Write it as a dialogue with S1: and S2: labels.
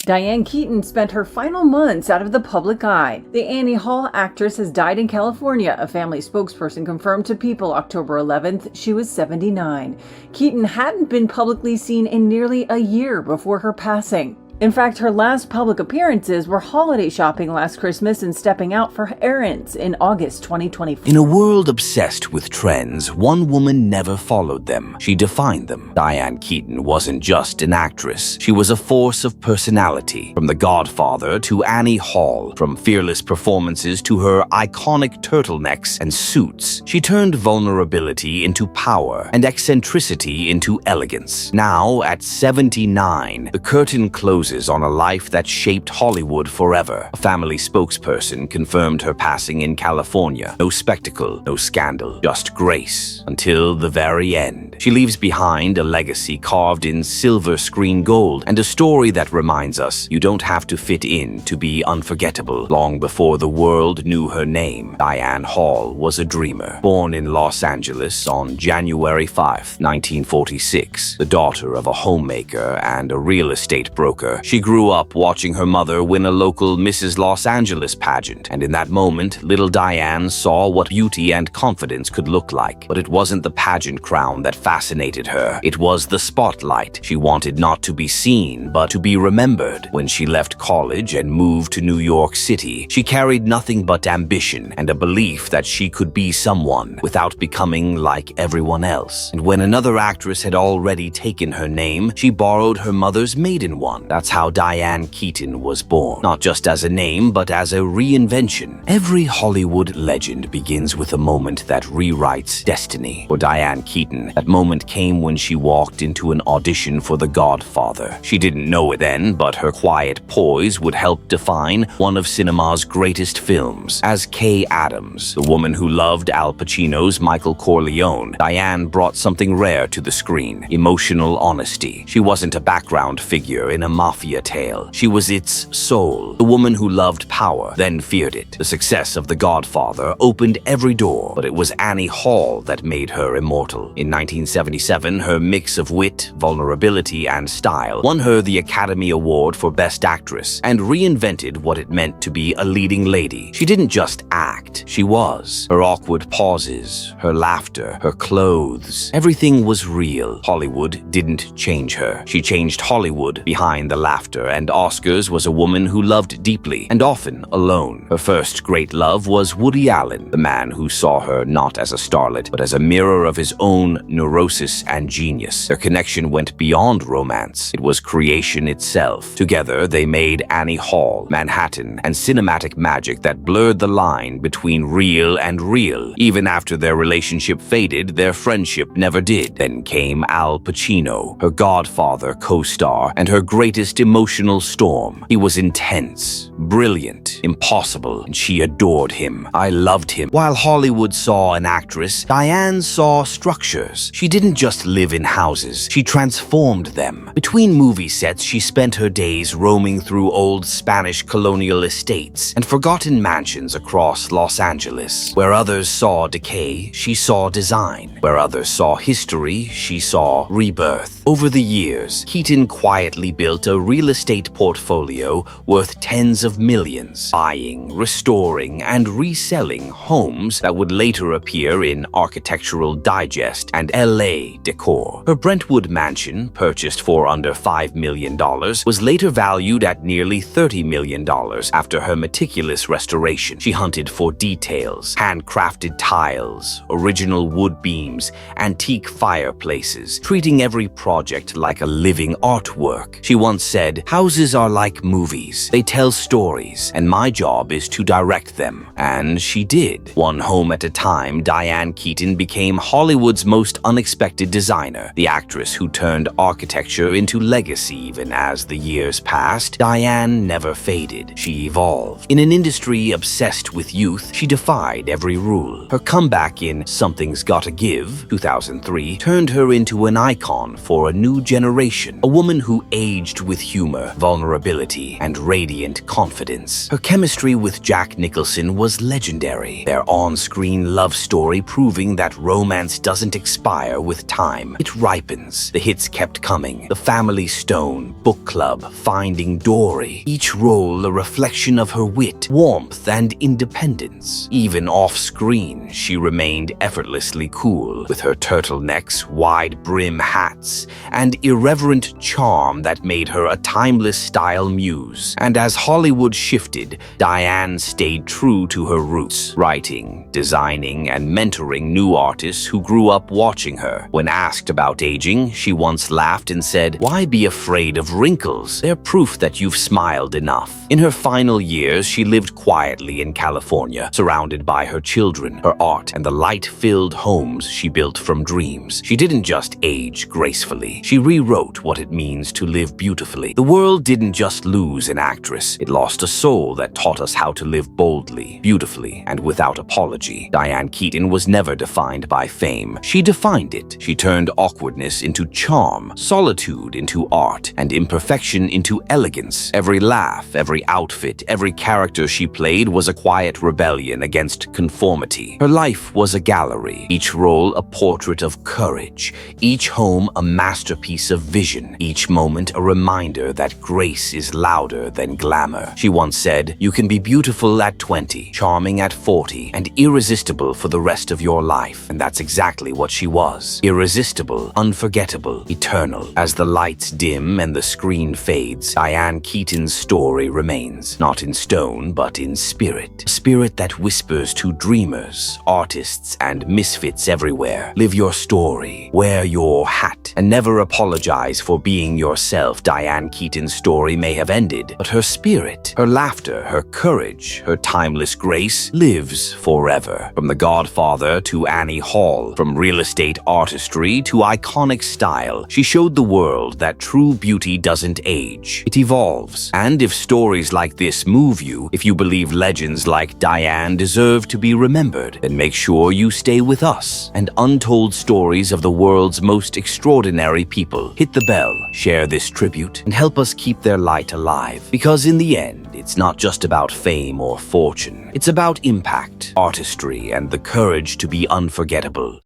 S1: Diane Keaton spent her final months out of the public eye. The Annie Hall actress has died in California, a family spokesperson confirmed to People October 11th. She was 79. Keaton hadn't been publicly seen in nearly a year before her passing. In fact, her last public appearances were holiday shopping last Christmas and stepping out for errands in August 2024.
S2: In a world obsessed with trends, one woman never followed them. She defined them. Diane Keaton wasn't just an actress. She was a force of personality. From The Godfather to Annie Hall, from fearless performances to her iconic turtlenecks and suits, she turned vulnerability into power and eccentricity into elegance. Now, at 79, the curtain closes on a life that shaped Hollywood forever. A family spokesperson confirmed her passing in California. No spectacle, no scandal, just grace. Until the very end. She leaves behind a legacy carved in silver screen gold and a story that reminds us you don't have to fit in to be unforgettable. Long before the world knew her name, Diane Hall was a dreamer. Born in Los Angeles on January 5, 1946, the daughter of a homemaker and a real estate broker, she grew up watching her mother win a local Mrs. Los Angeles pageant, and in that moment, little Diane saw what beauty and confidence could look like. But it wasn't the pageant crown that fascinated her. It was the spotlight. She wanted not to be seen, but to be remembered. When she left college and moved to New York City, she carried nothing but ambition and a belief that she could be someone without becoming like everyone else. And when another actress had already taken her name, she borrowed her mother's maiden one. That's how Diane Keaton was born. Not just as a name, but as a reinvention. Every Hollywood legend begins with a moment that rewrites destiny. For Diane Keaton, that moment came when she walked into an audition for The Godfather. She didn't know it then, but her quiet poise would help define one of cinema's greatest films. As Kay Adams, the woman who loved Al Pacino's Michael Corleone, Diane brought something rare to the screen: emotional honesty. She wasn't a background figure in a mafia tale. She was its soul, the woman who loved power, then feared it. The success of The Godfather opened every door, but it was Annie Hall that made her immortal. In 1977, her mix of wit, vulnerability, and style won her the Academy Award for Best Actress and reinvented what it meant to be a leading lady. She didn't just act, she was. Her awkward pauses, her laughter, her clothes, everything was real. Hollywood didn't change her. She changed Hollywood. Behind the laughter and Oscars was a woman who loved deeply and often alone. Her first great love was Woody Allen, the man who saw her not as a starlet, but as a mirror of his own neurosis and genius. Their connection went beyond romance. It was creation itself. Together, they made Annie Hall, Manhattan, and cinematic magic that blurred the line between real and real. Even after their relationship faded, their friendship never did. Then came Al Pacino, her Godfather co-star, and her greatest emotional storm. He was intense, brilliant, impossible, and she adored him. I loved him. While Hollywood saw an actress, Diane saw structures. She didn't just live in houses, she transformed them. Between movie sets, she spent her days roaming through old Spanish colonial estates and forgotten mansions across Los Angeles. Where others saw decay, she saw design. Where others saw history, she saw rebirth. Over the years, Keaton quietly built a real estate portfolio worth tens of millions, buying, restoring, and reselling homes that would later appear in Architectural Digest and LA Decor. Her Brentwood mansion, purchased for under $5 million, was later valued at nearly $30 million after her meticulous restoration. She hunted for details, handcrafted tiles, original wood beams, antique fireplaces, treating every project like a living artwork. She once said, "Houses are like movies. They tell stories, and my job is to direct them." And she did. One home at a time, Diane Keaton became Hollywood's most unexpected designer, the actress who turned architecture into legacy. Even as the years passed, Diane never faded. She evolved. In an industry obsessed with youth, she defied every rule. Her comeback in Something's Gotta Give, 2003, turned her into an icon for for a new generation, a woman who aged with humor, vulnerability, and radiant confidence. Her chemistry with Jack Nicholson was legendary, their on-screen love story proving that romance doesn't expire with time. It ripens. The hits kept coming. The Family Stone, Book Club, Finding Dory. Each role a reflection of her wit, warmth, and independence. Even off-screen, she remained effortlessly cool, with her turtlenecks, wide-brim hats, and irreverent charm that made her a timeless style muse. And as Hollywood shifted, Diane stayed true to her roots, writing, designing, and mentoring new artists who grew up watching her. When asked about aging, she once laughed and said, "Why be afraid of wrinkles? They're proof that you've smiled enough." In her final years, she lived quietly in California, surrounded by her children, her art, and the light-filled homes she built from dreams. She didn't just age gracefully. She rewrote what it means to live beautifully. The world didn't just lose an actress. It lost a soul that taught us how to live boldly, beautifully, and without apology. Diane Keaton was never defined by fame. She defined it. She turned awkwardness into charm, solitude into art, and imperfection into elegance. Every laugh, every outfit, every character she played was a quiet rebellion against conformity. Her life was a gallery, each role a portrait of courage, each home a masterpiece of vision, each moment a reminder that grace is louder than glamour. She once said, "You can be beautiful at 20, charming at 40, and irresistible for the rest of your life." And that's exactly what she was. Irresistible, unforgettable, eternal. As the lights dim and the screen fades, Diane Keaton's story remains, not in stone, but in spirit. A spirit that whispers to dreamers, artists, and misfits everywhere. Live your story, wear your hat, and never apologize for being yourself. Diane Keaton's story may have ended, but her spirit, her laughter, her courage, her timeless grace lives forever. From The Godfather to Annie Hall, from real estate artistry to iconic style, she showed the world that true beauty doesn't age. It evolves. And if stories like this move you, if you believe legends like Diane deserve to be remembered, then make sure you stay with us and untold stories of the world's most extraordinary people. Hit the bell, share this tribute, and help us keep their light alive. Because in the end, it's not just about fame or fortune. It's about impact, artistry, and the courage to be unforgettable.